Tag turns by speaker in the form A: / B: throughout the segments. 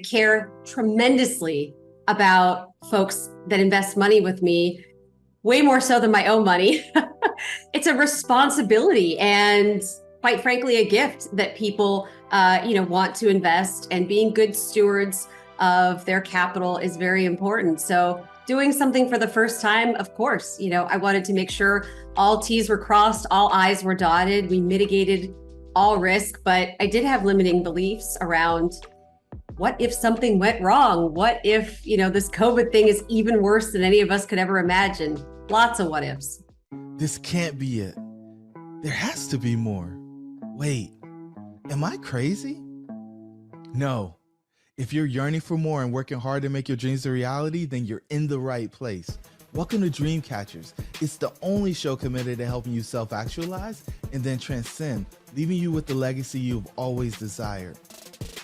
A: care tremendously about folks that invest money with me, way more so than my own money. It's a responsibility and, quite frankly, a gift that people, want to invest, and being good stewards of their capital is very important. So doing something for the first time, of course, I wanted to make sure all T's were crossed, all I's were dotted. We mitigated all risk, but I did have limiting beliefs around what if something went wrong? What if, this COVID thing is even worse than any of us could ever imagine? Lots of what ifs.
B: This can't be it. There has to be more. Wait, am I crazy? No. If you're yearning for more and working hard to make your dreams a reality, then you're in the right place. Welcome to Dream Catchers. It's the only show committed to helping you self-actualize and then transcend, leaving you with the legacy you've always desired.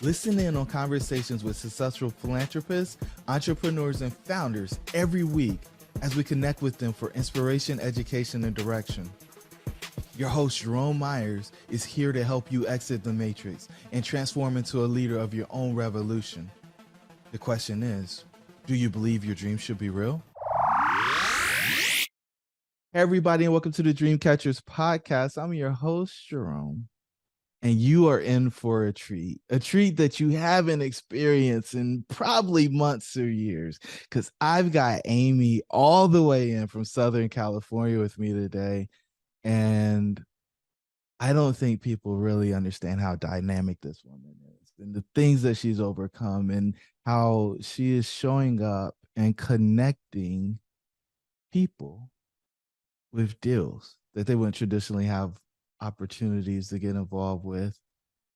B: Listen in on conversations with successful philanthropists, entrepreneurs, and founders every week as we connect with them for inspiration, education, and direction. Your host, Jerome Myers, is here to help you exit the matrix and transform into a leader of your own revolution. The question is, do you believe your dreams should be real? Hey everybody, and welcome to the Dream Catchers podcast. I'm your host, Jerome, and you are in for a treat that you haven't experienced in probably months or years, because I've got Amy all the way in from Southern California with me today. And I don't think people really understand how dynamic this woman is and the things that she's overcome and how she is showing up and connecting people with deals that they wouldn't traditionally have opportunities to get involved with.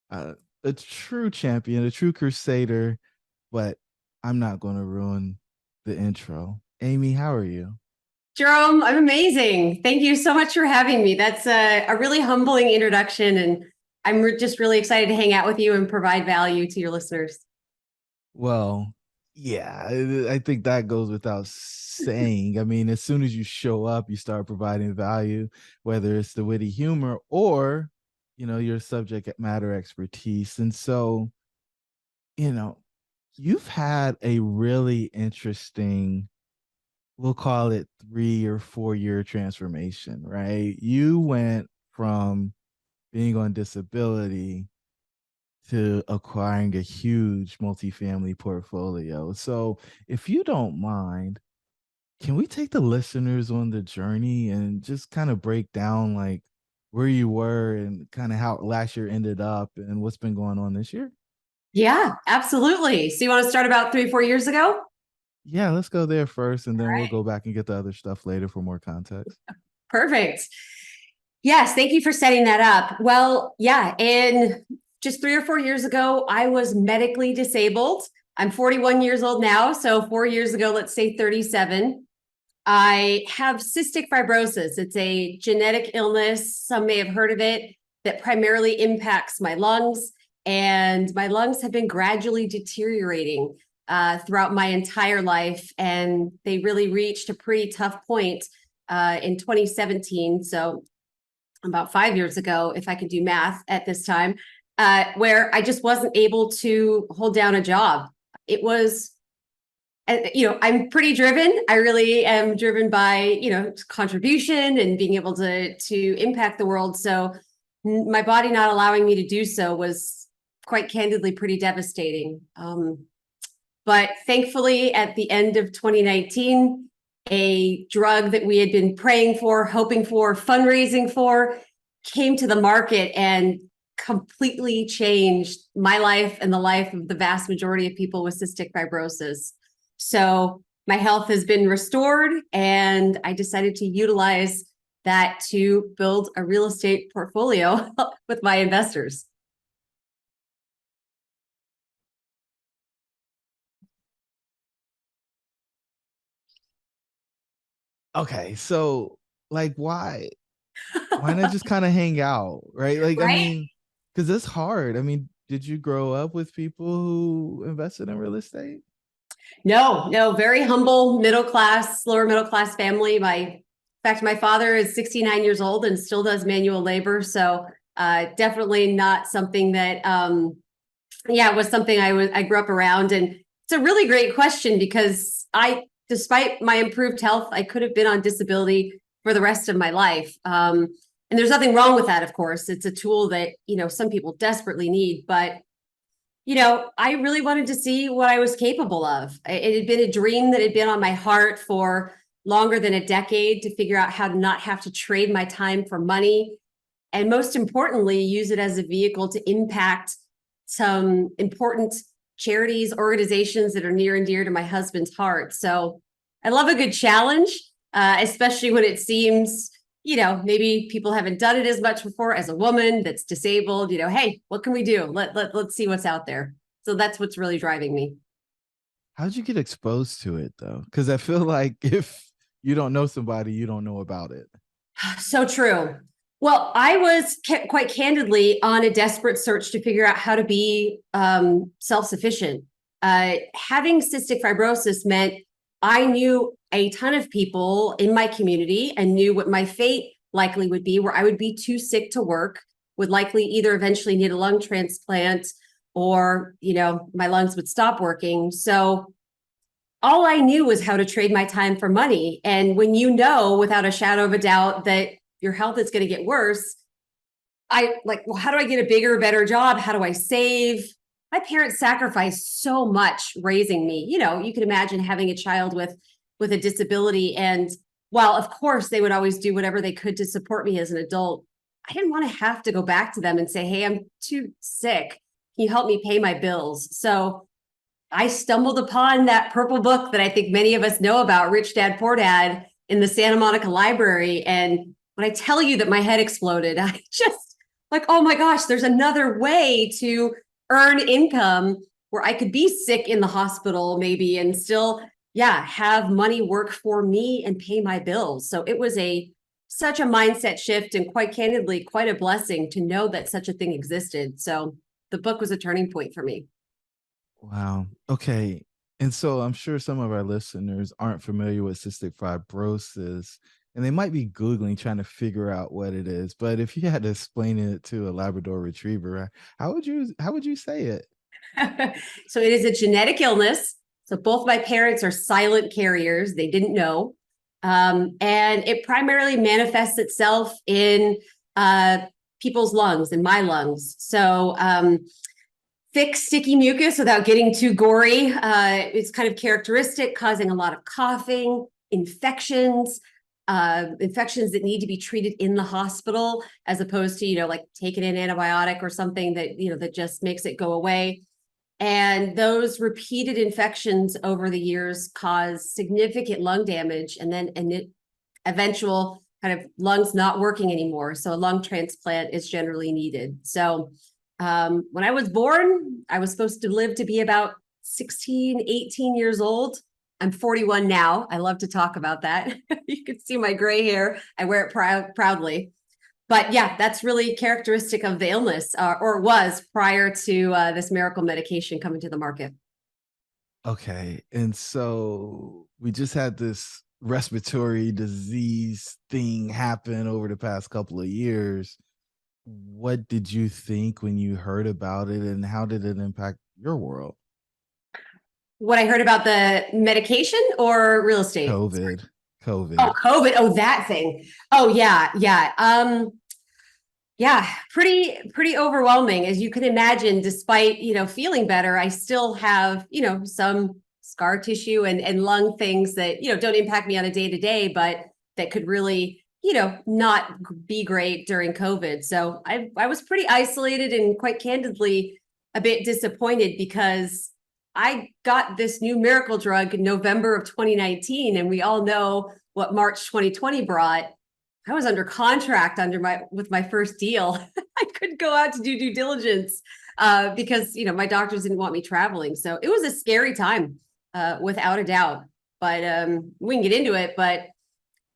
B: A true champion, a true crusader, but I'm not going to ruin the intro. Amy, how are you?
A: Jerome, I'm amazing. Thank you so much for having me. That's a really humbling introduction, and I'm just really excited to hang out with you and provide value to your listeners.
B: Well, yeah, I think that goes without saying. I mean, as soon as you show up, you start providing value, whether it's the witty humor or, your subject matter expertise. And so, you've had a really interesting, we'll call it 3 or 4 year transformation, right? You went from being on disability to acquiring a huge multifamily portfolio. So if you don't mind, can we take the listeners on the journey and just kind of break down like where you were and kind of how last year ended up and what's been going on this year?
A: Yeah, absolutely. So you want to start about 3-4 years ago?
B: Yeah, let's go there first, and then
A: All
B: we'll
A: right.
B: go back and get the other stuff later for more context.
A: Perfect. Yes, thank you for setting that up. Well, yeah, and just 3 or 4 years ago, I was medically disabled. I'm 41 years old now, so 4 years ago, let's say 37. I have cystic fibrosis. It's a genetic illness, some may have heard of it, that primarily impacts my lungs, and my lungs have been gradually deteriorating throughout my entire life, and they really reached a pretty tough point in 2017, so about 5 years ago, if I could do math at this time, where I just wasn't able to hold down a job. It was, I'm pretty driven. I really am driven by, contribution and being able to impact the world. So my body not allowing me to do so was quite candidly pretty devastating. But thankfully, at the end of 2019, a drug that we had been praying for, hoping for, fundraising for, came to the market and completely changed my life and the life of the vast majority of people with cystic fibrosis. So my health has been restored, and I decided to utilize that to build a real estate portfolio with my investors.
B: Okay, so like why not just kind of hang out, right? Like, I
A: Right?
B: mean, because it's hard. I mean, did you grow up with people who invested in real estate?
A: No, very humble, lower middle class family. In fact, my father is 69 years old and still does manual labor. So definitely not something that Yeah, it was something I grew up around, and it's a really great question because despite my improved health, I could have been on disability for the rest of my life. And there's nothing wrong with that, of course. It's a tool that, some people desperately need, but I really wanted to see what I was capable of. It had been a dream that had been on my heart for longer than a decade, to figure out how to not have to trade my time for money. And most importantly, use it as a vehicle to impact some important charities, organizations that are near and dear to my husband's heart. So I love a good challenge, especially when it seems, maybe people haven't done it as much before. As a woman that's disabled, hey, what can we do? Let's see what's out there. So that's what's really driving me.
B: How'd you get exposed to it though? Because I feel like if you don't know somebody, you don't know about it.
A: So true. Well, I was quite candidly on a desperate search to figure out how to be self-sufficient. Having cystic fibrosis meant I knew a ton of people in my community and knew what my fate likely would be, where I would be too sick to work, would likely either eventually need a lung transplant, or, my lungs would stop working. So all I knew was how to trade my time for money. And when you know without a shadow of a doubt that your health is going to get worse, I like, well, how do I get a bigger, better job? How do I save? My parents sacrificed so much raising me. You can imagine having a child with a disability. And while of course they would always do whatever they could to support me as an adult, I didn't want to have to go back to them and say, hey, I'm too sick. Can you help me pay my bills? So I stumbled upon that purple book that I think many of us know about, Rich Dad, Poor Dad, in the Santa Monica Library. And when I tell you that my head exploded, I just like, oh my gosh, there's another way to earn income where I could be sick in the hospital maybe and still, yeah, have money work for me and pay my bills. So it was such a mindset shift, and quite candidly, quite a blessing to know that such a thing existed. So the book was a turning point for me.
B: Wow. Okay. And so I'm sure some of our listeners aren't familiar with cystic fibrosis, and they might be Googling trying to figure out what it is. But if you had to explain it to a Labrador retriever, how would you say it?
A: So it is a genetic illness. So both my parents are silent carriers. They didn't know. And it primarily manifests itself in people's lungs, in my lungs. So thick, sticky mucus, without getting too gory, is kind of characteristic, causing a lot of coughing, infections that need to be treated in the hospital, as opposed to, like taking an antibiotic or something that just makes it go away. And those repeated infections over the years cause significant lung damage, and then eventual kind of lungs not working anymore. So a lung transplant is generally needed. So when I was born, I was supposed to live to be about 16, 18 years old. I'm 41 now. I love to talk about that. You can see my gray hair. I wear it proudly. But yeah, that's really characteristic of the illness, or was prior to this miracle medication coming to the market.
B: Okay. And so we just had this respiratory disease thing happen over the past couple of years. What did you think when you heard about it, and how did it impact your world?
A: What I heard about the medication or real estate?
B: COVID.
A: Oh,
B: COVID.
A: COVID. Oh, that thing. Oh, yeah, yeah. Yeah, pretty overwhelming, as you can imagine. Despite, feeling better, I still have, some scar tissue and lung things that, don't impact me on a day to day, but that could really, not be great during COVID. So I was pretty isolated, and quite candidly a bit disappointed, because I got this new miracle drug in November of 2019, and we all know what March 2020 brought. I was under contract with my first deal. I couldn't go out to do due diligence because my doctors didn't want me traveling. So it was a scary time, without a doubt. But we can get into it. But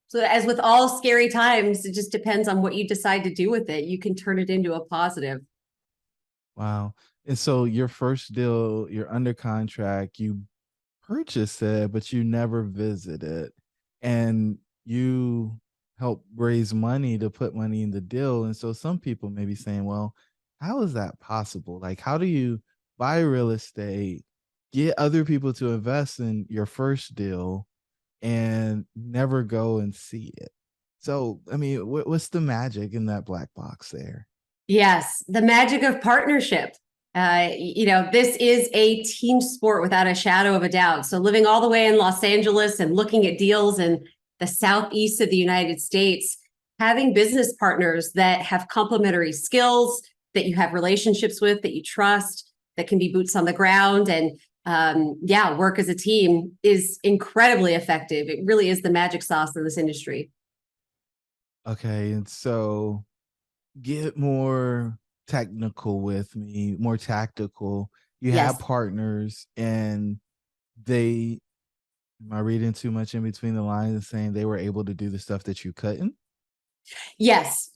A: so, as with all scary times, it just depends on what you decide to do with it. You can turn it into a positive.
B: Wow. And so your first deal, you're under contract, you purchased it, but you never visited. And you help raise money to put money in the deal. And so some people may be saying, well, how is that possible? Like, how do you buy real estate, get other people to invest in your first deal, and never go and see it. So, I mean, what's the magic in that black box there?
A: Yes, the magic of partnership. This is a team sport without a shadow of a doubt. So living all the way in Los Angeles and looking at deals in the southeast of the United States, having business partners that have complementary skills, that you have relationships with, that you trust, that can be boots on the ground and work as a team is incredibly effective. It really is the magic sauce of this industry.
B: Okay, and so get more technical with me, more tactical. You have
A: Yes.
B: partners and they, am I reading too much in between the lines and saying they were able to do the stuff that you couldn't?
A: Yes,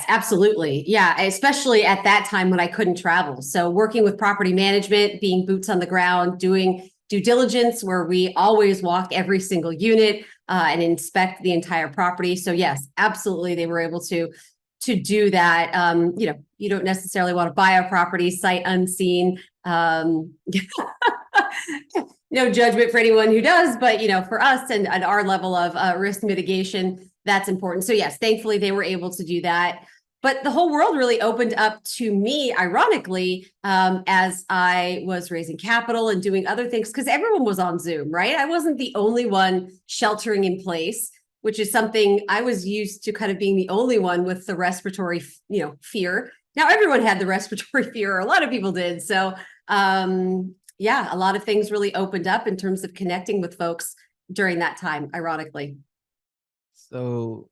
A: absolutely. Yeah, especially at that time when I couldn't travel. So working with property management, being boots on the ground, doing due diligence where we always walk every single unit and inspect the entire property. So yes, absolutely, they were able to do that. You don't necessarily want to buy a property sight unseen. No judgment for anyone who does, but for us and our level of risk mitigation, that's important. So yes, thankfully they were able to do that. But the whole world really opened up to me, ironically, as I was raising capital and doing other things, because everyone was on Zoom, right? I wasn't the only one sheltering in place, which is something I was used to, kind of being the only one with the respiratory, fear. Now everyone had the respiratory fear, or a lot of people did. So a lot of things really opened up in terms of connecting with folks during that time, ironically.
B: So,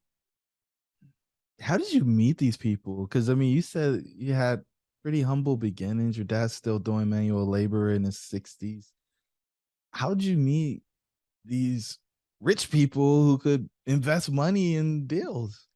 B: how did you meet these people? Because I mean, you said you had pretty humble beginnings. Your dad's still doing manual labor in his 60s. How did you meet these rich people who could invest money in deals?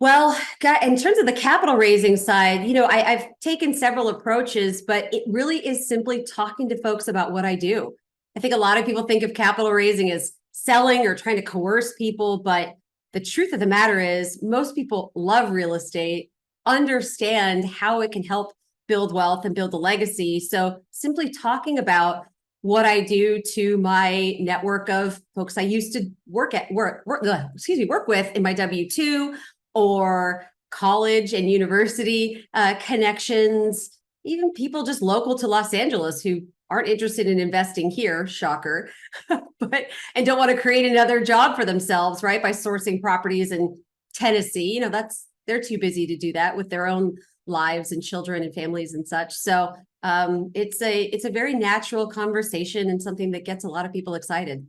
A: Well, in terms of the capital raising side, I've taken several approaches, but it really is simply talking to folks about what I do. I think a lot of people think of capital raising as selling or trying to coerce people, but the truth of the matter is most people love real estate, understand how it can help build wealth and build a legacy. So simply talking about what I do to my network of folks I used to work with in my W-2, or college and university connections, even people just local to Los Angeles who aren't interested in investing here, shocker, and don't want to create another job for themselves, right? By sourcing properties in Tennessee. They're too busy to do that with their own lives and children and families and such. So it's a very natural conversation and something that gets a lot of people excited.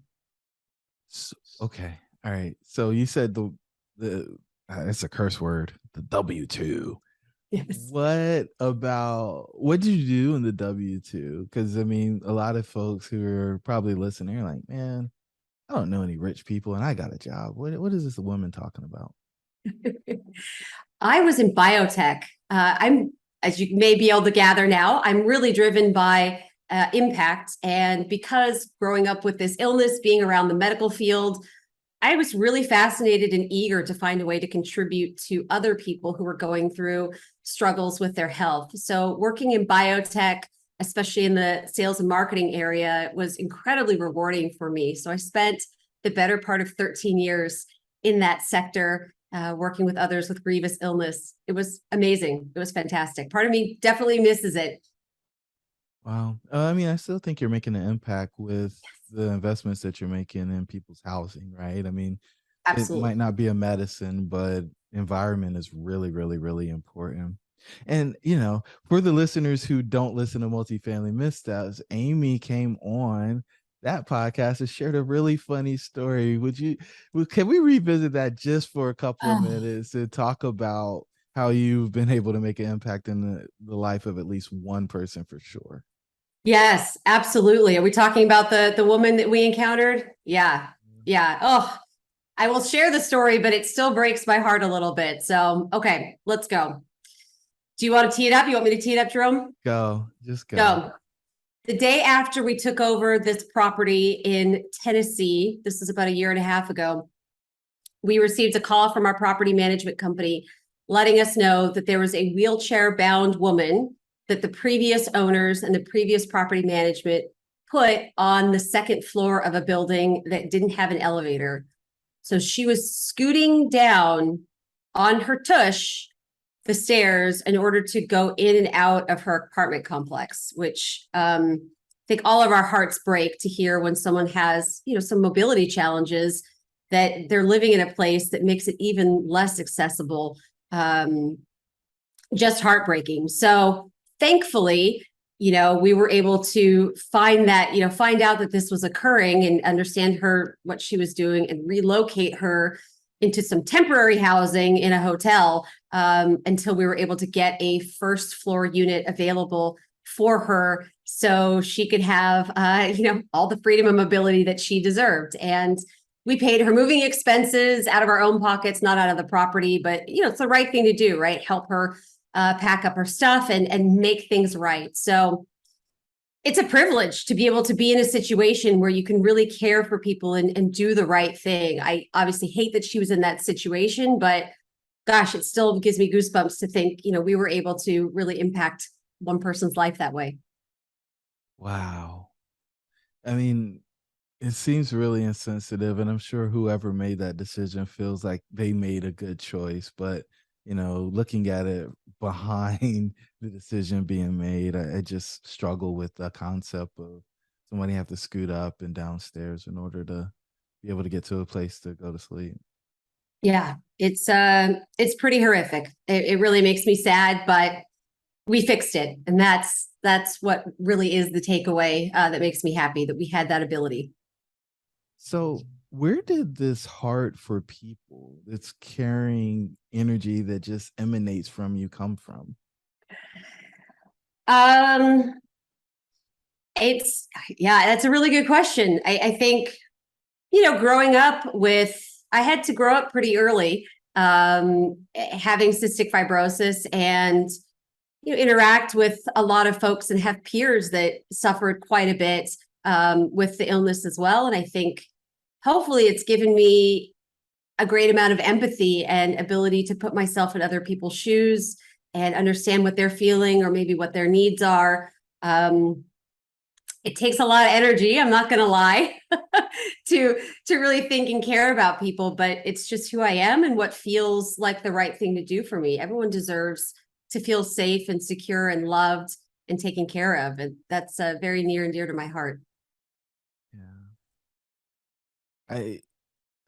B: Okay. All right. So you said the it's a curse word, the W-2.
A: Yes.
B: What did you do in the W-2? Because I mean, a lot of folks who are probably listening are like, man, I don't know any rich people and I got a job. What is this woman talking about?
A: I was in biotech. As you may be able to gather now, I'm really driven by impact. And because growing up with this illness, being around the medical field, I was really fascinated and eager to find a way to contribute to other people who were going through struggles with their health. So working in biotech, especially in the sales and marketing area, was incredibly rewarding for me. So I spent the better part of 13 years in that sector, working with others with grievous illness. It was amazing. It was fantastic. Part of me definitely misses it.
B: Wow. I mean, I still think you're making an impact with the investments that you're making in people's housing, right? I mean, it
A: Absolutely.
B: might not be a medicine, but environment is really, really, really important. And, for the listeners who don't listen to Multifamily Missteps, Amy came on that podcast and shared a really funny story. Can we revisit that just for a couple of
A: Oh,
B: minutes to talk about how you've been able to make an impact in the life of at least one person for sure?
A: yes, absolutely. Are we talking about the woman that we encountered? Yeah. Yeah. Oh, I will share the story, but it still breaks my heart a little bit. So, okay, let's go. Do you want to tee it up? You want me to tee it up, Jerome?
B: Just go.
A: Go. The day after we took over this property in Tennessee, this is about a year and a half ago, we received a call from our property management company letting us know that there was a wheelchair bound woman that the previous owners and the previous property management put on the second floor of a building that didn't have an elevator. So she was scooting down on her tush the stairs in order to go in and out of her apartment complex, which I think all of our hearts break to hear when someone has, some mobility challenges, that they're living in a place that makes it even less accessible. Just heartbreaking. So thankfully, we were able to find out that this was occurring and understand what she was doing, and relocate her into some temporary housing in a hotel until we were able to get a first floor unit available for her, so she could have, all the freedom and mobility that she deserved. And we paid her moving expenses out of our own pockets, not out of the property, but it's the right thing to do, right? Help her pack up her stuff and make things right. So it's a privilege to be able to be in a situation where you can really care for people and do the right thing. I obviously hate that she was in that situation, but gosh, it still gives me goosebumps to think, we were able to really impact one person's life that way.
B: Wow. I mean, it seems really insensitive, and I'm sure whoever made that decision feels like they made a good choice. But, looking at it behind the decision being made, I just struggle with the concept of somebody have to scoot up and downstairs in order to be able to get to a place to go to sleep.
A: Yeah, it's pretty horrific. It really makes me sad, but we fixed it. And that's what really is the takeaway that makes me happy, that we had that ability.
B: So, where did this heart for people, this caring energy that just emanates from you, come from?
A: Um, that's a really good question. I think, growing up I had to grow up pretty early, having cystic fibrosis, and interact with a lot of folks and have peers that suffered quite a bit with the illness as well. And I think hopefully it's given me a great amount of empathy and ability to put myself in other people's shoes and understand what they're feeling, or maybe what their needs are. It takes a lot of energy, I'm not going to lie, to really think and care about people, but it's just who I am and what feels like the right thing to do for me. Everyone deserves to feel safe and secure and loved and taken care of, and that's very near and dear to my heart.
B: Yeah. I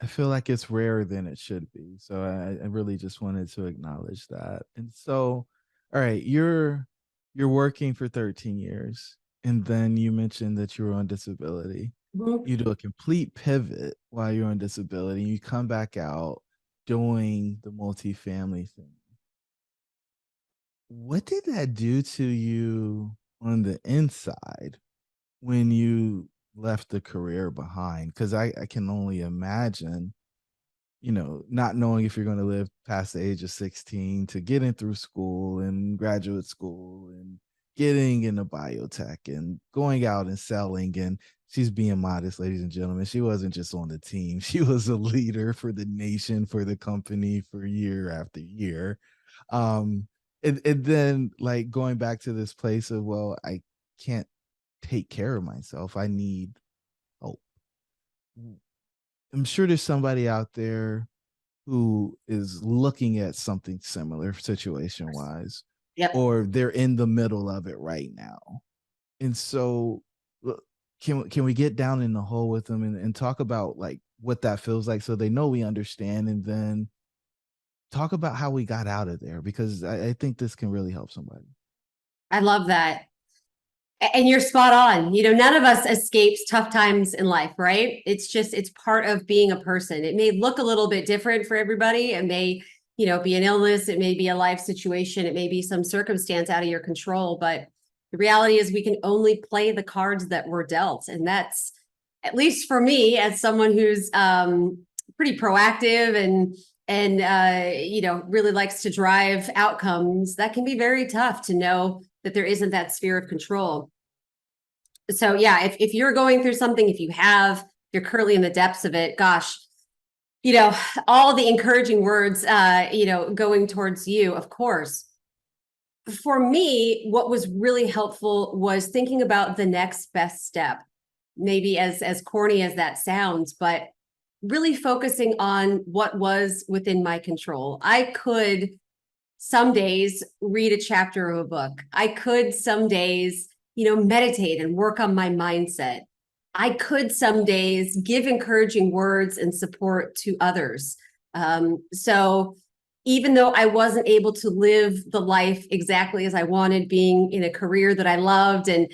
B: I feel like it's rarer than it should be. So I really just wanted to acknowledge that. And so, all right, you're working for 13 years, and then you mentioned that you were on disability.
A: Mhm.
B: You do a complete pivot while you're on disability, and you come back out doing the multifamily thing. What did that do to you on the inside when you left the career behind? Because I can only imagine, not knowing if you're going to live past the age of 16, to getting through school and graduate school and getting into biotech and going out and selling. And she's being modest, ladies and gentlemen. She wasn't just on the team, she was a leader for the nation, for the company, for year after year. Um, and then like going back to this place of, well, I can't take care of myself. I need help. I'm sure there's somebody out there who is looking at something similar situation wise,
A: Yep.
B: or they're in the middle of it right now. And so can we get down in the hole with them and talk about like what that feels like, so they know we understand, and then talk about how we got out of there, because I think this can really help somebody.
A: I love that. And you're spot on. None of us escapes tough times in life, right? It's part of being a person. It may look a little bit different for everybody. It may, be an illness. It may be a life situation. It may be some circumstance out of your control. But the reality is we can only play the cards that we're dealt. And that's, at least for me, as someone who's pretty proactive and really likes to drive outcomes, that can be very tough to know that there isn't that sphere of control. So yeah, if you're going through something, you're currently in the depths of it, gosh, all the encouraging words, going towards you, of course. For me, what was really helpful was thinking about the next best step. Maybe as corny as that sounds, but really focusing on what was within my control. I could some days read a chapter of a book. I could some days, meditate and work on my mindset. I could some days give encouraging words and support to others. So even though I wasn't able to live the life exactly as I wanted, being in a career that I loved and,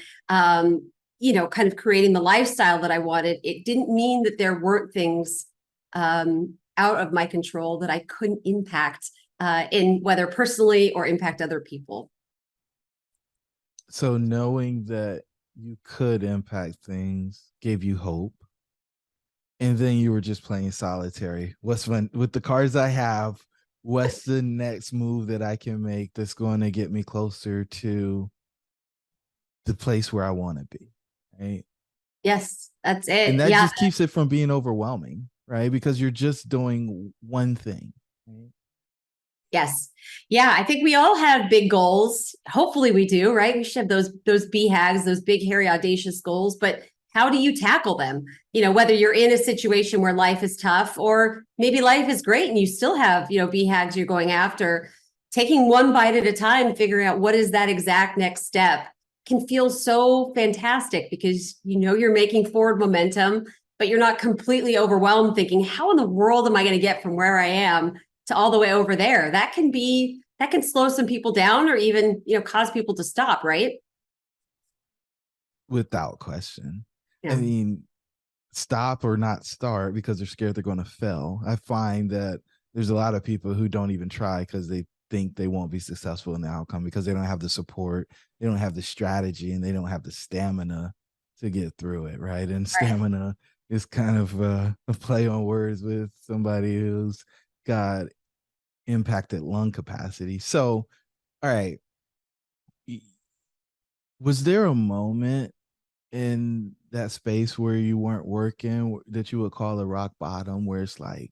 A: kind of creating the lifestyle that I wanted, it didn't mean that there weren't things out of my control that I couldn't impact in whether personally or impact other people.
B: So knowing that you could impact things gave you hope. And then you were just playing solitary. What's when with the cards I have, what's the next move that I can make that's going to get me closer to the place where I want to be? Right.
A: Yes, that's
B: And
A: it.
B: that
A: Yeah.
B: just keeps it from being overwhelming, right? Because you're just doing one thing. Right?
A: Yes. Yeah, I think we all have big goals. Hopefully we do, right? We should have those BHAGs, those big, hairy, audacious goals, but how do you tackle them? Whether you're in a situation where life is tough or maybe life is great and you still have, BHAGs you're going after, taking one bite at a time, figuring out what is that exact next step can feel so fantastic because you're making forward momentum, but you're not completely overwhelmed thinking, how in the world am I going to get from where I am to all the way over there? That can slow some people down or even, cause people to stop, right?
B: Without question. I
A: Yeah.
B: mean, stop or not start because they're scared they're going to fail. I find that there's a lot of people who don't even try because they think they won't be successful in the outcome because they don't have the support, they don't have the strategy, and they don't have the stamina to get through it, right? And
A: Right.
B: stamina is kind of a play on words with somebody who's got impacted lung capacity. So, all right, was there a moment in that space where you weren't working that you would call a rock bottom, where it's like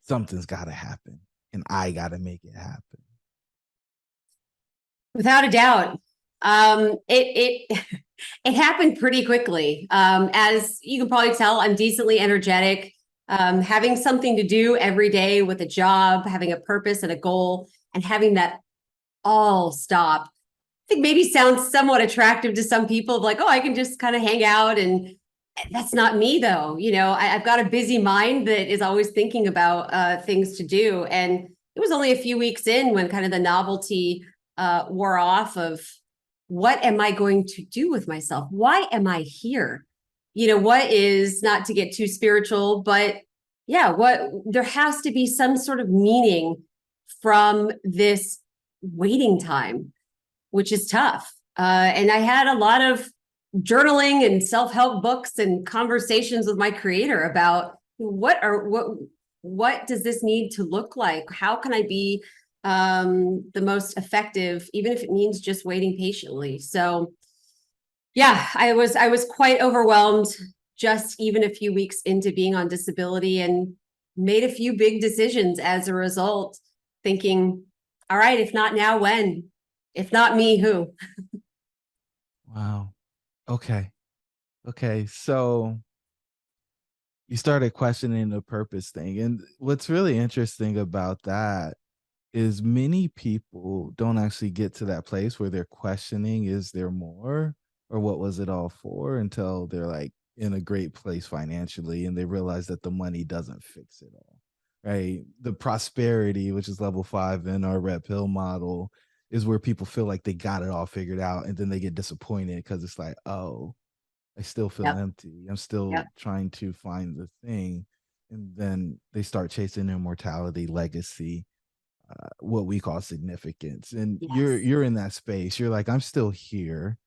B: something's got to happen and I got to make it happen?
A: Without a doubt. It it happened pretty quickly. As you can probably tell, I'm decently energetic. Having something to do every day with a job, having a purpose and a goal, and having that all stop, I think maybe sounds somewhat attractive to some people, like, oh, I can just kind of hang out. And that's not me, though. I've got a busy mind that is always thinking about things to do. And it was only a few weeks in when kind of the novelty wore off of what am I going to do with myself? Why am I here? What is, not to get too spiritual, but yeah, what there has to be some sort of meaning from this waiting time, which is tough. And I had a lot of journaling and self-help books and conversations with my creator about what does this need to look like? How can I be the most effective, even if it means just waiting patiently? So yeah, I was quite overwhelmed just even a few weeks into being on disability and made a few big decisions as a result, thinking, all right, if not now, when? If not me, who?
B: Wow. Okay. Okay. So you started questioning the purpose thing. And what's really interesting about that is many people don't actually get to that place where they're questioning, is there more or what was it all for, until they're like in a great place financially and they realize that the money doesn't fix it all. Right. The prosperity, which is level 5 in our red pill model, is where people feel like they got it all figured out and then they get disappointed because it's like, oh, I still feel
A: Yep.
B: empty. I'm still
A: Yep.
B: trying to find the thing. And then they start chasing immortality, legacy, what we call significance. And
A: Yes.
B: you're in that space. You're like, I'm still here.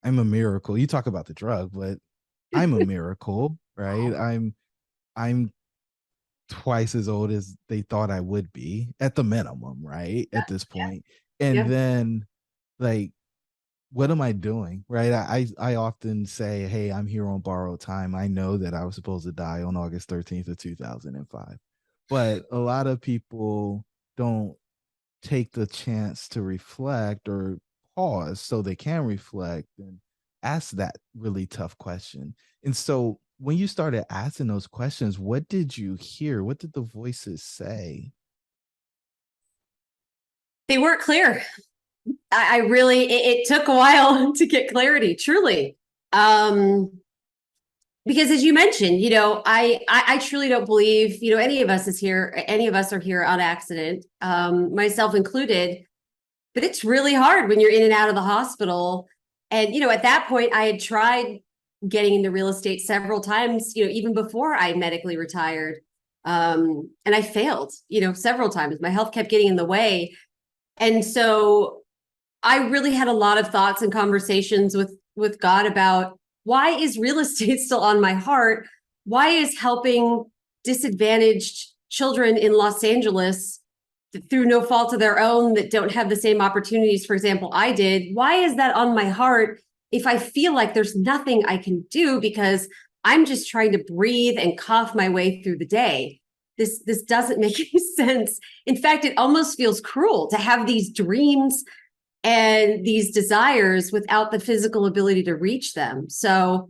B: I'm a miracle. You talk about the drug, but I'm a miracle, right? I'm twice as old as they thought I would be at the minimum, right? At this point. And
A: Yep.
B: then like, what am I doing? Right. I often say, hey, I'm here on borrowed time. I know that I was supposed to die on August 13th of 2005. But a lot of people don't take the chance to reflect or pause so they can reflect and ask that really tough question. And so when you started asking those questions, what did you hear? What did the voices say?
A: They weren't clear. I really, it took a while to get clarity, truly. Because as you mentioned, I truly don't believe, any of us are here on accident, myself included. But it's really hard when you're in and out of the hospital. And, at that point, I had tried getting into real estate several times, even before I medically retired. And I failed, several times. My health kept getting in the way. And so I really had a lot of thoughts and conversations with God about, why is real estate still on my heart? Why is helping disadvantaged children in Los Angeles through no fault of their own that don't have the same opportunities, for example, I did? Why is that on my heart if I feel like there's nothing I can do because I'm just trying to breathe and cough my way through the day? This doesn't make any sense. In fact, it almost feels cruel to have these dreams and these desires without the physical ability to reach them. So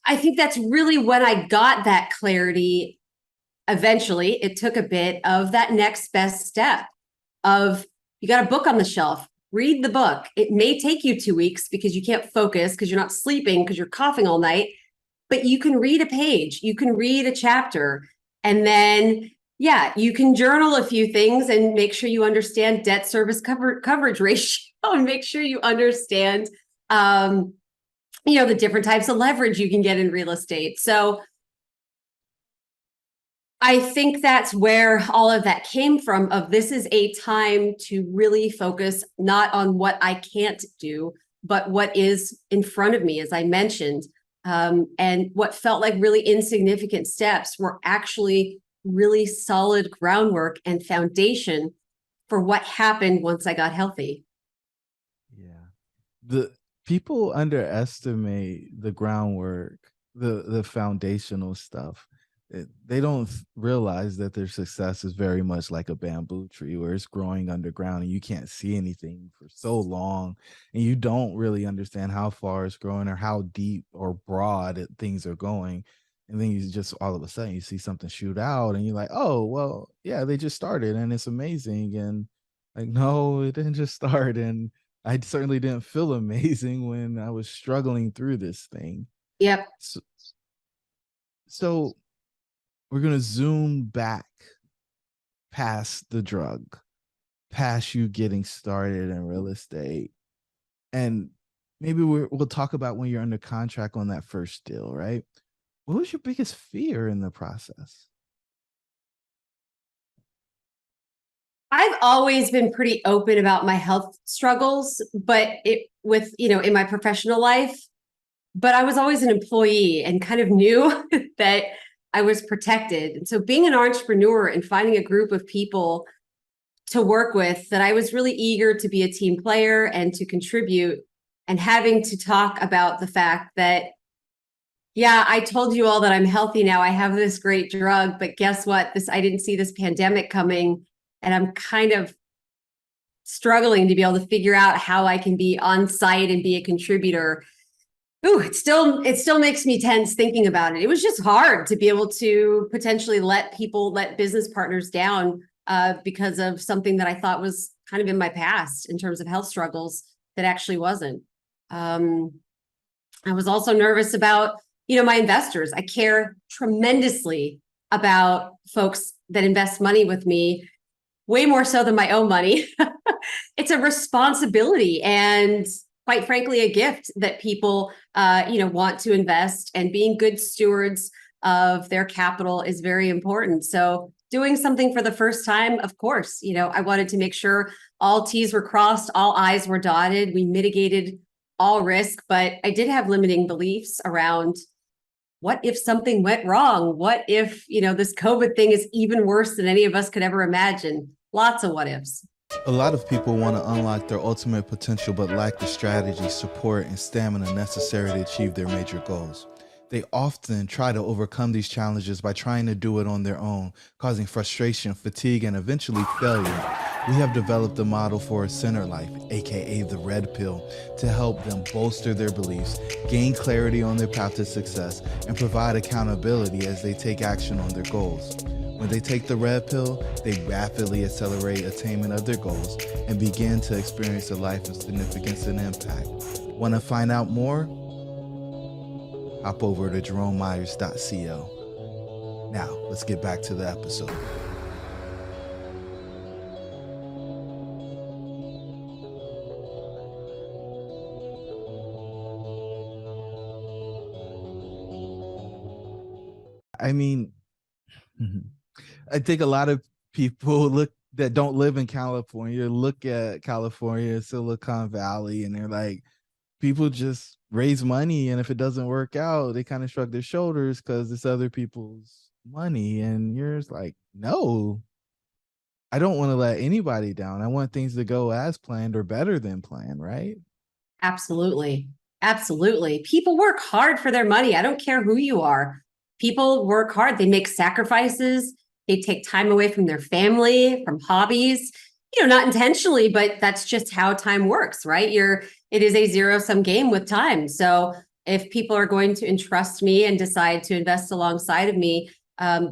A: I think that's really when I got that clarity. Eventually, it took a bit of that next best step of, you got a book on the shelf, read the book. It may take you 2 weeks because you can't focus, because you're not sleeping, because you're coughing all night, but you can read a page, you can read a chapter, and then you can journal a few things and make sure you understand debt service coverage ratio and make sure you understand, the different types of leverage you can get in real estate. So I think that's where all of that came from, of this is a time to really focus not on what I can't do, but what is in front of me, as I mentioned. And what felt like really insignificant steps were actually really solid groundwork and foundation for what happened once I got healthy.
B: Yeah. The people underestimate the groundwork, the foundational stuff. They don't realize that their success is very much like a bamboo tree where it's growing underground and you can't see anything for so long, and you don't really understand how far it's growing or how deep or broad things are going. And then you just all of a sudden you see something shoot out and you're like, oh, well, yeah, they just started and it's amazing. And like, no, it didn't just start. And I certainly didn't feel amazing when I was struggling through this thing.
A: Yep.
B: So we're going to zoom back past the drug, past you getting started in real estate. And maybe we'll talk about when you're under contract on that first deal, right? What was your biggest fear in the process?
A: I've always been pretty open about my health struggles, but in my professional life, but I was always an employee and kind of knew that I was protected. And so being an entrepreneur and finding a group of people to work with that I was really eager to be a team player and to contribute, and having to talk about the fact that, I told you all that I'm healthy now. I have this great drug, but guess what? I didn't see this pandemic coming, and I'm kind of struggling to be able to figure out how I can be on site and be a contributor. Ooh, it still makes me tense thinking about it. It was just hard to be able to potentially let business partners down because of something that I thought was kind of in my past in terms of health struggles that actually wasn't. I was also nervous about, my investors. I care tremendously about folks that invest money with me, way more so than my own money. It's a responsibility and, quite frankly, a gift that people, want to invest, and being good stewards of their capital is very important. So doing something for the first time, of course, I wanted to make sure all T's were crossed, all I's were dotted. We mitigated all risk, but I did have limiting beliefs around, what if something went wrong? What if, this COVID thing is even worse than any of us could ever imagine? Lots of what ifs.
B: A lot of people want to unlock their ultimate potential but lack the strategy, support, and stamina necessary to achieve their major goals. They often try to overcome these challenges by trying to do it on their own, causing frustration, fatigue, and eventually failure. We have developed a model for a center life, aka the red pill, to help them bolster their beliefs, gain clarity on their path to success, and provide accountability as they take action on their goals. When they take the red pill, they rapidly accelerate attainment of their goals and begin to experience a life of significance and impact. Want to find out more? Hop over to jeromemyers.co. Now, let's get back to the episode. I mean, I think a lot of people that don't live in California look at California, Silicon Valley, and they're like, people just raise money, and if it doesn't work out, they kind of shrug their shoulders because it's other people's money. And you're just like, no, I don't want to let anybody down. I want things to go as planned or better than planned, right?
A: Absolutely. Absolutely. People work hard for their money. I don't care who you are. People work hard. They make sacrifices. They take time away from their family, from hobbies, not intentionally, but that's just how time works, right? It is a zero-sum game with time. So if people are going to entrust me and decide to invest alongside of me,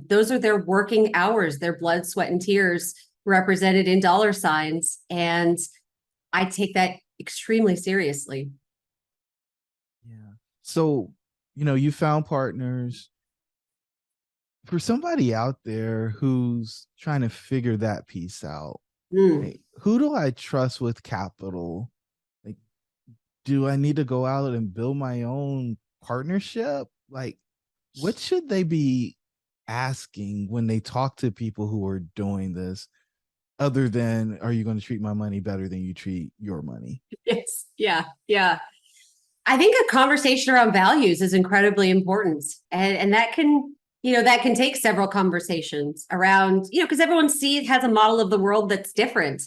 A: those are their working hours, their blood, sweat, and tears represented in dollar signs. And I take that extremely seriously.
B: Yeah. So, you found partners. For somebody out there who's trying to figure that piece out, right, who do I trust with capital? Like, do I need to go out and build my own partnership? Like, what should they be asking when they talk to people who are doing this, other than, are you going to treat my money better than you treat your money?
A: Yes. Yeah. Yeah. I think a conversation around values is incredibly important. And that can, that can take several conversations around, because everyone has a model of the world that's different.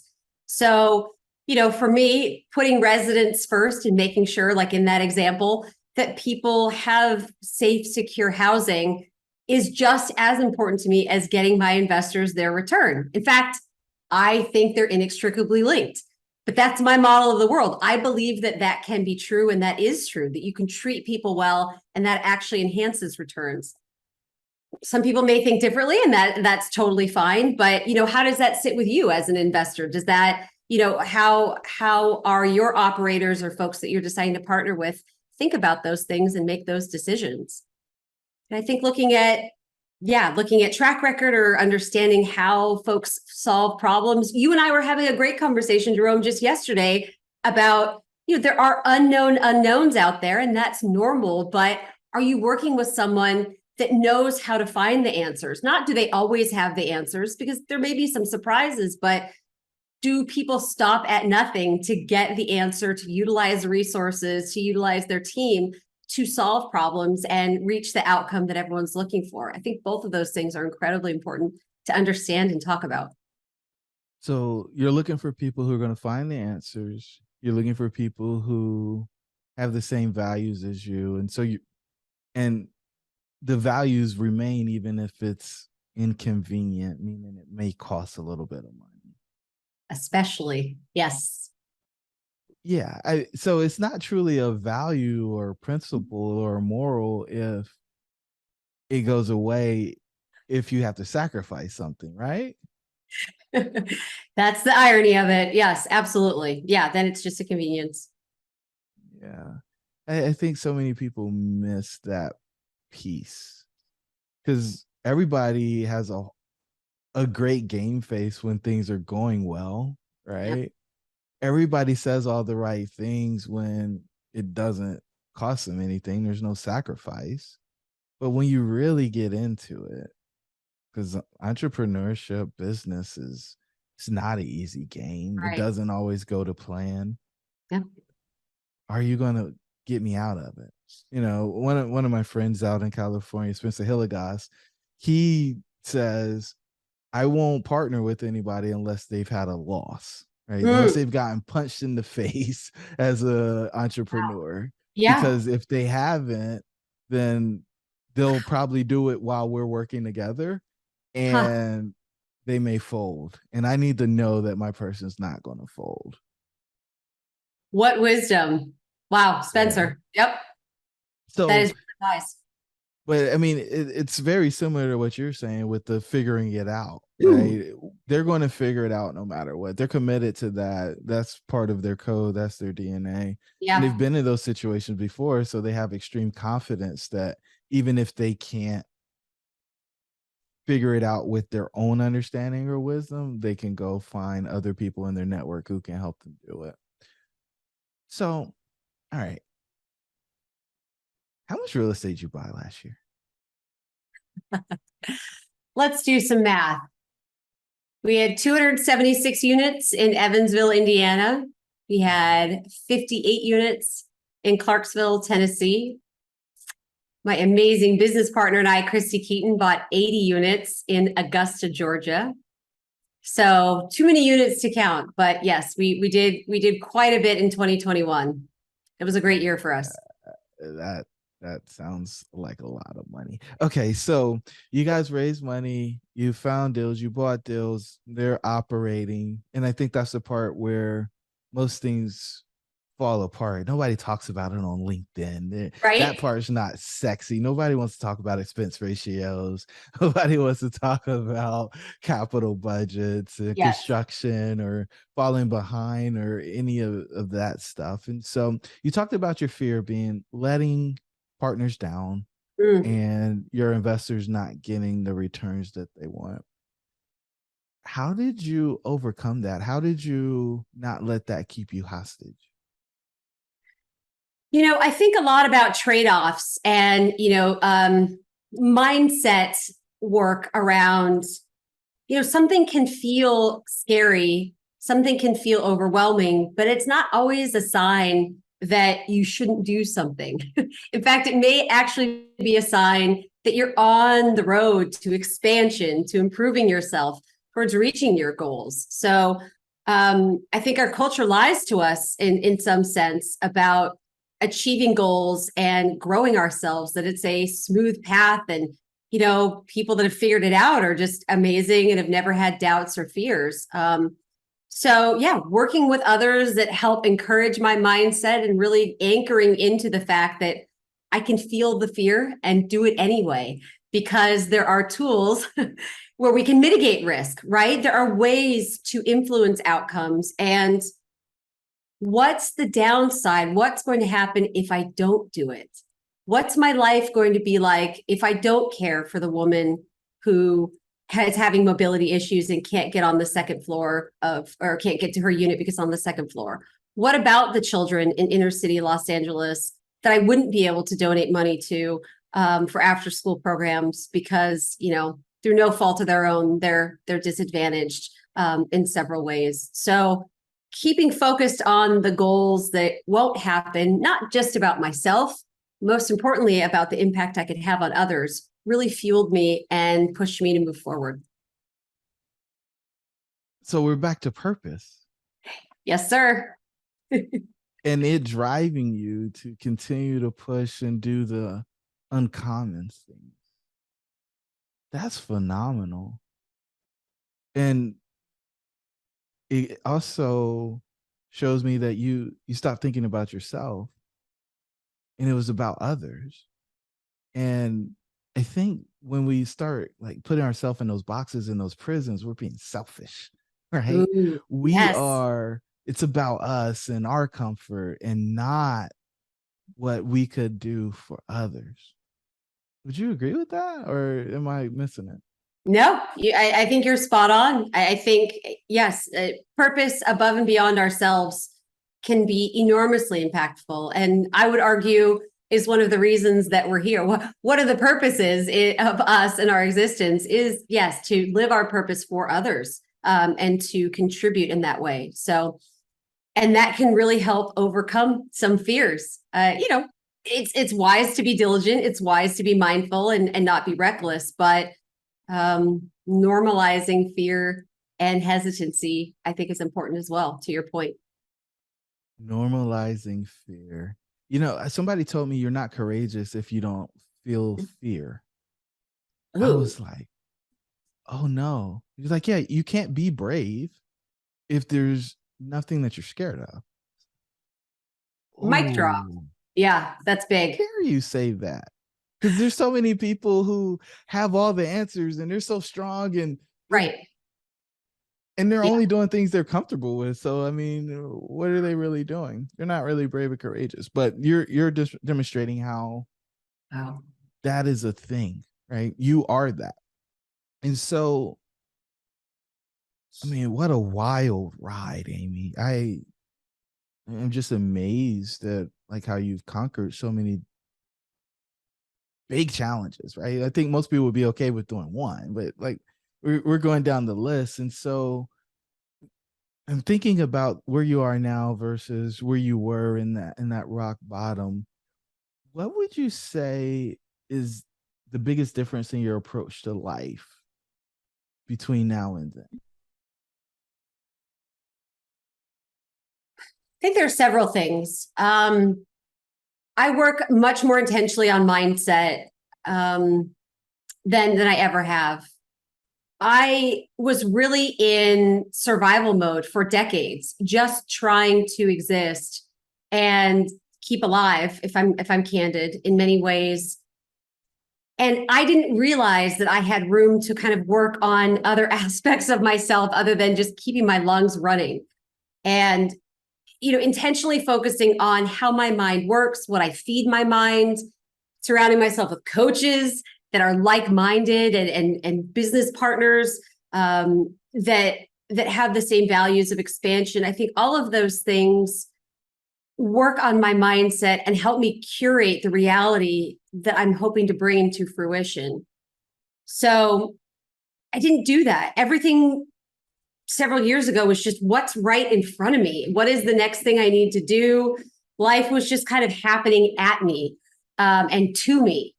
A: So, for me, putting residents first and making sure, like in that example, that people have safe, secure housing is just as important to me as getting my investors their return. In fact, I think they're inextricably linked. But that's my model of the world. I believe that can be true, and that is true, that you can treat people well, and that actually enhances returns. Some people may think differently, and that's totally fine. But how does that sit with you as an investor? Does that, how are your operators or folks that you're deciding to partner with think about those things and make those decisions? And I think looking at track record or understanding how folks solve problems. You and I were having a great conversation, Jerome, just yesterday about, there are unknown unknowns out there, and that's normal. But are you working with someone that knows how to find the answers? Not do they always have the answers, because there may be some surprises, but do people stop at nothing to get the answer, to utilize resources, to utilize their team to solve problems and reach the outcome that everyone's looking for? I think both of those things are incredibly important to understand and talk about.
B: So you're looking for people who are going to find the answers. You're looking for people who have the same values as you. And the values remain even if it's inconvenient, meaning it may cost a little bit of money.
A: Especially, yes.
B: Yeah. So it's not truly a value or principle or moral if it goes away, if you have to sacrifice something, right?
A: That's the irony of it. Yes, absolutely. Yeah, then it's just a convenience.
B: Yeah. I think so many people miss that piece, because everybody has a great game face when things are going well, right? Yep. Everybody says all the right things when it doesn't cost them anything. There's no sacrifice. But when you really get into it, because entrepreneurship, business it's not an easy game. Right. It doesn't always go to plan.
A: Yeah.
B: Are you going to get me out of it? One of my friends out in California, Spencer Hilligoss, he says, I won't partner with anybody unless they've had a loss, right? Unless they've gotten punched in the face as an entrepreneur. Wow. Yeah. Because if they haven't, then they'll probably do it while we're working together. And they may fold. And I need to know that my person's not going to fold.
A: What wisdom. Wow, Spencer. Yep. That
B: So,
A: is nice.
B: but I mean, it's very similar to what you're saying with the figuring it out, right? They're going to figure it out no matter what. They're committed to that. That's part of their code. That's their DNA. And they've
A: Yeah.
B: been in those situations before. So they have extreme confidence that even if they can't figure it out with their own understanding or wisdom, they can go find other people in their network who can help them do it. So, all right. How much real estate did you buy last year?
A: Let's do some math. We had 276 units in Evansville, Indiana. We had 58 units in Clarksville, Tennessee. My amazing business partner and I, Christy Keaton, bought 80 units in Augusta, Georgia. So too many units to count, but yes, we did quite a bit in 2021. It was a great year for us.
B: That sounds like a lot of money. Okay, so you guys raised money, you found deals, you bought deals, they're operating. And I think that's the part where most things fall apart. Nobody talks about it on LinkedIn.
A: Right?
B: That part's not sexy. Nobody wants to talk about expense ratios. Nobody wants to talk about capital budgets and
A: Yes.
B: construction or falling behind or any of that stuff. And so you talked about your fear being letting partners down and your investors not getting the returns that they want. How did you overcome that? How did you not let that keep you hostage?
A: I think a lot about trade-offs and, mindset work around, something can feel scary, something can feel overwhelming, but it's not always a sign that you shouldn't do something. In fact, it may actually be a sign that you're on the road to expansion, to improving yourself towards reaching your goals. So I think our culture lies to us in some sense about achieving goals and growing ourselves, that it's a smooth path. And, people that have figured it out are just amazing and have never had doubts or fears. So yeah, working with others that help encourage my mindset and really anchoring into the fact that I can feel the fear and do it anyway, because there are tools where we can mitigate risk, right? There are ways to influence outcomes. And what's the downside? What's going to happen if I don't do it? What's my life going to be like if I don't care for the woman who is having mobility issues and can't get on the second floor or can't get to her unit because on the second floor? What about the children in inner city Los Angeles that I wouldn't be able to donate money to for after school programs because, through no fault of their own, they're disadvantaged in several ways. So keeping focused on the goals that won't happen, not just about myself, most importantly about the impact I could have on others, really fueled me and pushed me to move forward.
B: So we're back to purpose.
A: Yes, sir.
B: And it driving you to continue to push and do the uncommon things. That's phenomenal. And it also shows me that you stopped thinking about yourself and it was about others. And I think when we start like putting ourselves in those boxes, in those prisons, we're being selfish, right?
A: Ooh, yes.
B: It's about us and our comfort and not what we could do for others. Would you agree with that, or am I missing it?
A: No, I think you're spot on. I think, yes, purpose above and beyond ourselves can be enormously impactful. And I would argue is one of the reasons that we're here. What are the purposes of us and our existence is, yes, to live our purpose for others and to contribute in that way. So, and that can really help overcome some fears. It's wise to be diligent. It's wise to be mindful and not be reckless, but normalizing fear and hesitancy, I think, is important as well, to your point.
B: Normalizing fear. Somebody told me you're not courageous if you don't feel fear. I
A: Ooh.
B: was like, oh no. He's like, yeah, you can't be brave if there's nothing that you're scared of.
A: Mic drop.
B: Oh,
A: Yeah, that's big.
B: dare you say that? Because there's so many people who have all the answers and they're so strong and
A: Right.
B: they're
A: Yeah.
B: only doing things they're comfortable with. So I mean, what are they really doing? They're not really brave or courageous. But you're just demonstrating how
A: Wow.
B: that is a thing, right? You are that. And so, I mean, what a wild ride, Amy. I am just amazed at like how you've conquered so many big challenges, right? I think most people would be okay with doing one, but like we're going down the list. And so I'm thinking about where you are now versus where you were in that rock bottom. What would you say is the biggest difference in your approach to life between now and then?
A: I think there are several things. I work much more intentionally on mindset um, than I ever have. I was really in survival mode for decades, just trying to exist and keep alive, if I'm candid, in many ways. And I didn't realize that I had room to kind of work on other aspects of myself other than just keeping my lungs running. And intentionally focusing on how my mind works, what I feed my mind, surrounding myself with coaches that are like-minded and business partners that have the same values of expansion. I think all of those things work on my mindset and help me curate the reality that I'm hoping to bring into fruition. So I didn't do that. Everything several years ago was just what's right in front of me. What is the next thing I need to do? Life was just kind of happening at me and to me.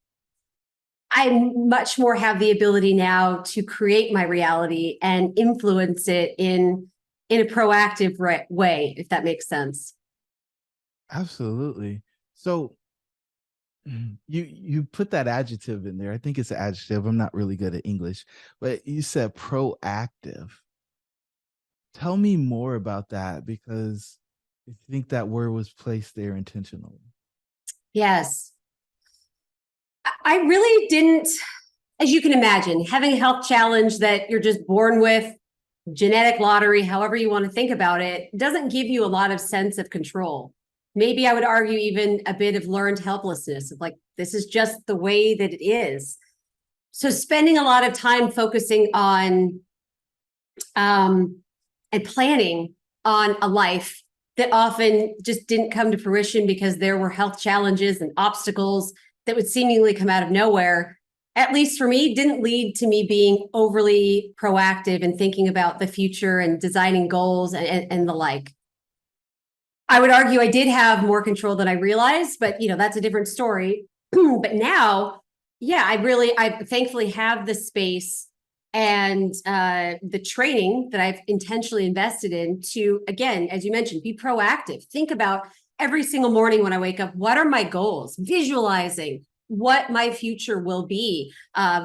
A: I much more have the ability now to create my reality and influence it in a proactive way, if that makes sense.
B: Absolutely. So you put that adjective in there. I think it's an adjective. I'm not really good at English, but you said proactive. Tell me more about that because I think that word was placed there intentionally.
A: Yes. I really didn't, as you can imagine, having a health challenge that you're just born with, genetic lottery, however you want to think about it, doesn't give you a lot of sense of control. Maybe I would argue even a bit of learned helplessness of like, this is just the way that it is. So spending a lot of time focusing on and planning on a life that often just didn't come to fruition because there were health challenges and obstacles that would seemingly come out of nowhere, at least for me, didn't lead to me being overly proactive and thinking about the future and designing goals and the like. I would argue I did have more control than I realized, but that's a different story. But now, yeah, I thankfully have the space and the training that I've intentionally invested in to, again, as you mentioned, be proactive. Think about every single morning when I wake up, what are my goals? Visualizing what my future will be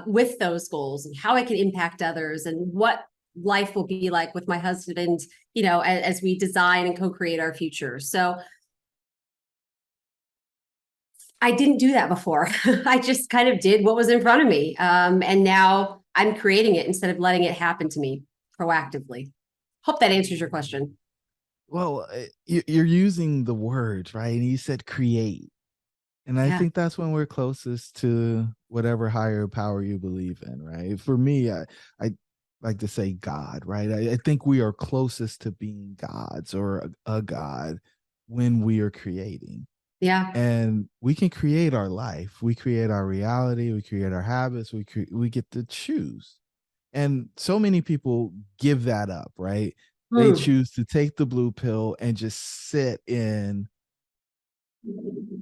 A: with those goals and how I can impact others and what life will be like with my husband, as we design and co-create our future. So I didn't do that before. I just kind of did what was in front of me. And now I'm creating it instead of letting it happen to me proactively. Hope that answers your question.
B: Well, you're using the words, right? And you said create. And I
A: Yeah.
B: think that's when we're closest to whatever higher power you believe in, right? For me, I like to say God, right? I think we are closest to being gods or a God when we are creating.
A: Yeah.
B: And we can create our life. We create our reality. We create our habits. We get to choose. And so many people give that up, right? They
A: Hmm.
B: choose to take the blue pill and just sit in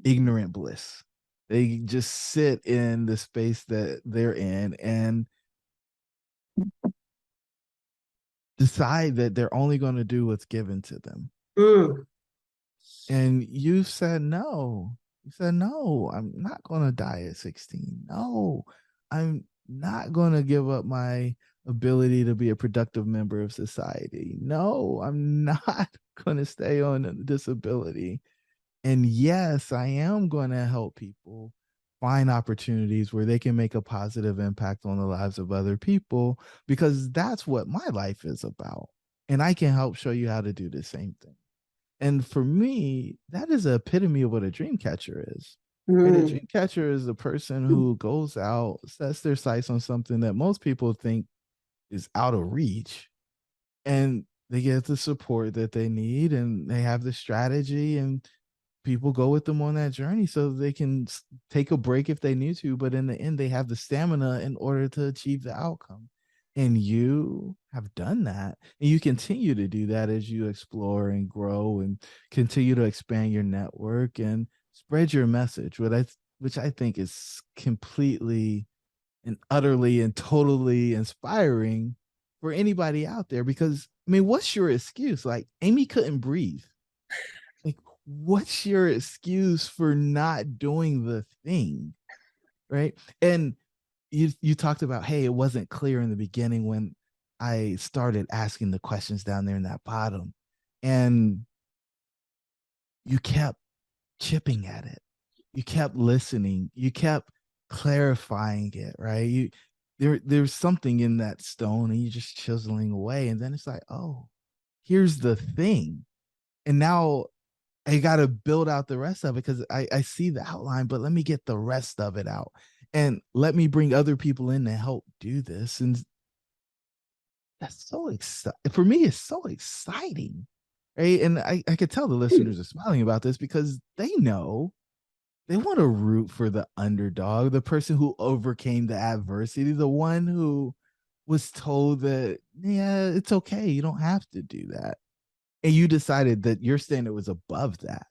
B: ignorant bliss. They just sit in the space that they're in and decide that they're only going to do what's given to them.
A: Hmm.
B: And you said no. You said no, I'm not going to die at 16. No, I'm not going to give up my ability to be a productive member of society. No, I'm not going to stay on disability. And yes, I am going to help people find opportunities where they can make a positive impact on the lives of other people, because that's what my life is about. And I can help show you how to do the same thing. And for me, that is an epitome of what a dream catcher is. Right? A
A: Mm.
B: dream catcher is a person who goes out, sets their sights on something that most people think is out of reach, and they get the support that they need, and they have the strategy, and people go with them on that journey so they can take a break if they need to, but in the end they have the stamina in order to achieve the outcome. And you have done that, and you continue to do that as you explore and grow and continue to expand your network and spread your message, which I think is completely and utterly and totally inspiring for anybody out there. Because I mean, what's your excuse? Like, Amy couldn't breathe. Like, what's your excuse for not doing the thing? Right? And you talked about, hey, it wasn't clear in the beginning when I started asking the questions down there in that bottom. And you kept chipping at it. You kept listening. You kept clarifying it, right? There's something in that stone, and you're just chiseling away. And then it's like, oh, here's the thing. And now I got to build out the rest of it, because I see the outline, but let me get the rest of it out. And let me bring other people in to help do this. And that's so exciting. For me, it's so exciting. Right. And I could tell the listeners are smiling about this, because they know they want to root for the underdog, the person who overcame the adversity, the one who was told that, yeah, it's okay. You don't have to do that. And you decided that your standard was above that.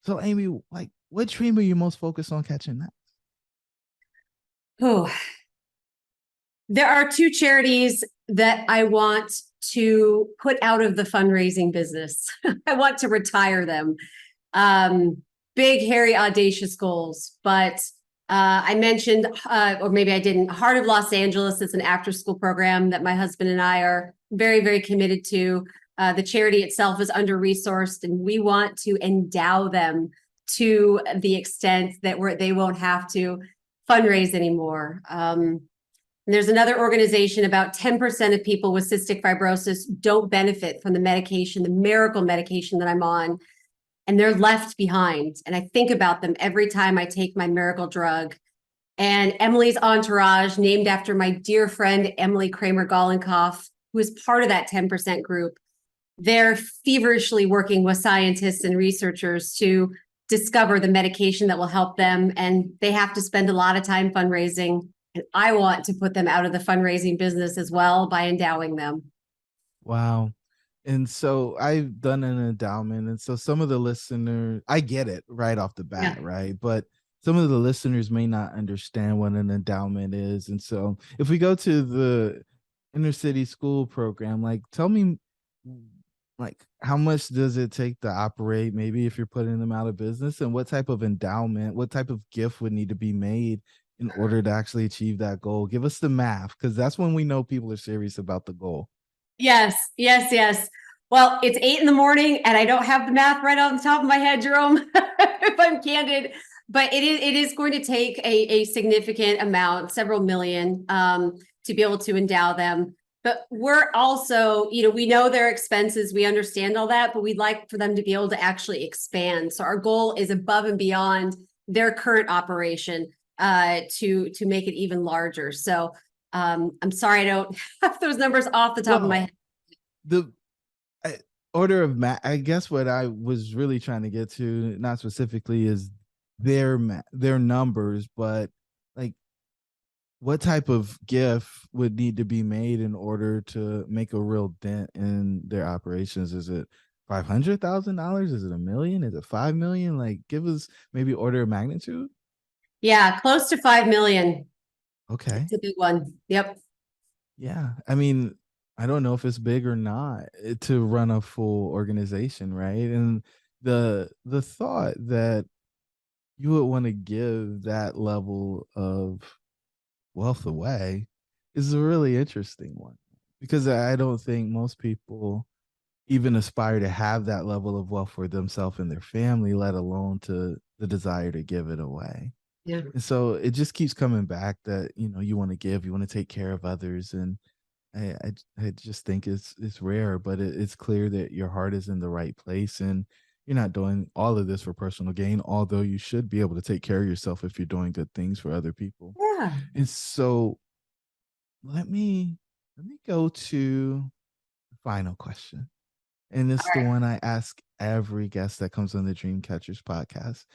B: So, Amy, like, what dream are you most focused on catching next?
A: Oh, there are two charities that I want to put out of the fundraising business. I want to retire them. Big, hairy, audacious goals. But I mentioned, or maybe I didn't, Heart of Los Angeles is an after-school program that my husband and I are very, very committed to. The charity itself is under-resourced, and we want to endow them to the extent that they won't have to fundraise anymore. And there's another organization, about 10% of people with cystic fibrosis don't benefit from the medication, the miracle medication that I'm on, and they're left behind. And I think about them every time I take my miracle drug. And Emily's Entourage, named after my dear friend, Emily Kramer-Gollenkoff, who is part of that 10% group, they're feverishly working with scientists and researchers to discover the medication that will help them. And they have to spend a lot of time fundraising. And I want to put them out of the fundraising business as well by endowing them.
B: Wow. And so I've done an endowment. And so some of the listeners, I get it right off the bat,
A: Yeah.
B: right? But some of the listeners may not understand what an endowment is. And so if we go to the inner city school program, like, tell me, like, how much does it take to operate, maybe if you're putting them out of business, and what type of endowment, what type of gift would need to be made in order to actually achieve that goal? Give us the math, because that's when we know people are serious about the goal.
A: Yes, yes, yes. Well, it's 8 a.m. and I don't have the math right on the top of my head, Jerome, if I'm candid. But it is going to take a significant amount, several million, to be able to endow them. But we're also, we know their expenses, we understand all that, but we'd like for them to be able to actually expand. So our goal is above and beyond their current operation, to make it even larger. So I'm sorry I don't have those numbers off the top of my head.
B: The order of I guess what I was really trying to get to, not specifically, is their numbers, but like, what type of gift would need to be made in order to make a real dent in their operations? Is it $500,000? Is it $1 million? Is it 5 million? Like, give us maybe order of magnitude.
A: Yeah, close to 5 million.
B: Okay.
A: It's a big one. Yep.
B: Yeah. I mean, I don't know if it's big or not, to run a full organization, right? And the thought that you would want to give that level of wealth away is a really interesting one, because I don't think most people even aspire to have that level of wealth for themselves and their family, let alone to the desire to give it away.
A: Yeah.
B: And so it just keeps coming back that, you want to give, you want to take care of others. And I just think it's rare, but it's clear that your heart is in the right place, and you're not doing all of this for personal gain, although you should be able to take care of yourself if you're doing good things for other people.
A: Yeah.
B: And so let me go to the final question. And it's
A: All
B: the
A: right.
B: one I ask every guest that comes on the Dream Catchers podcast.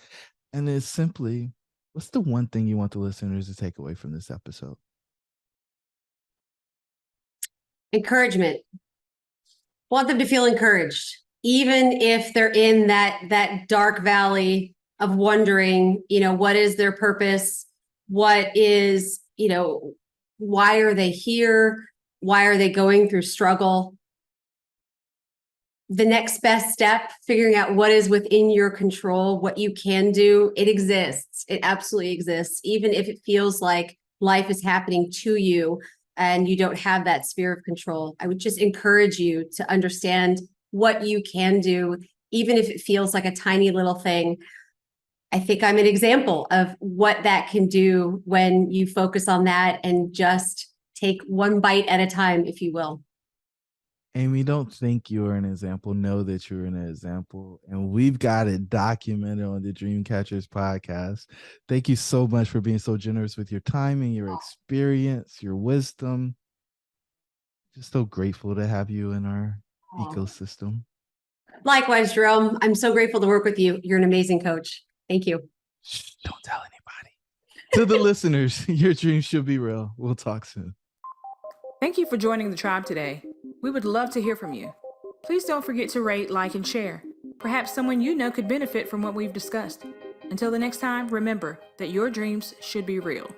B: And it's simply, what's the one thing you want the listeners to take away from this episode?
A: Encouragement. Want them to feel encouraged, even if they're in that dark valley of wondering, what is their purpose? What is, why are they here? Why are they going through struggle? The next best step, figuring out what is within your control, what you can do, it exists. It absolutely exists, even if it feels like life is happening to you and you don't have that sphere of control. I would just encourage you to understand what you can do, even if it feels like a tiny little thing. I think I'm an example of what that can do when you focus on that and just take one bite at a time, if you will.
B: Amy, don't think you're an example. Know that you're an example. And we've got it documented on the Dream Catchers podcast. Thank you so much for being so generous with your time and your experience, your wisdom. Just so grateful to have you in our ecosystem.
A: Likewise, Jerome. I'm so grateful to work with you. You're an amazing coach. Thank you.
B: Shh, don't tell anybody. To the listeners, your dreams should be real. We'll talk soon.
C: Thank you for joining the tribe today. We would love to hear from you. Please don't forget to rate, like, and share. Perhaps someone you know could benefit from what we've discussed. Until the next time, remember that your dreams should be real.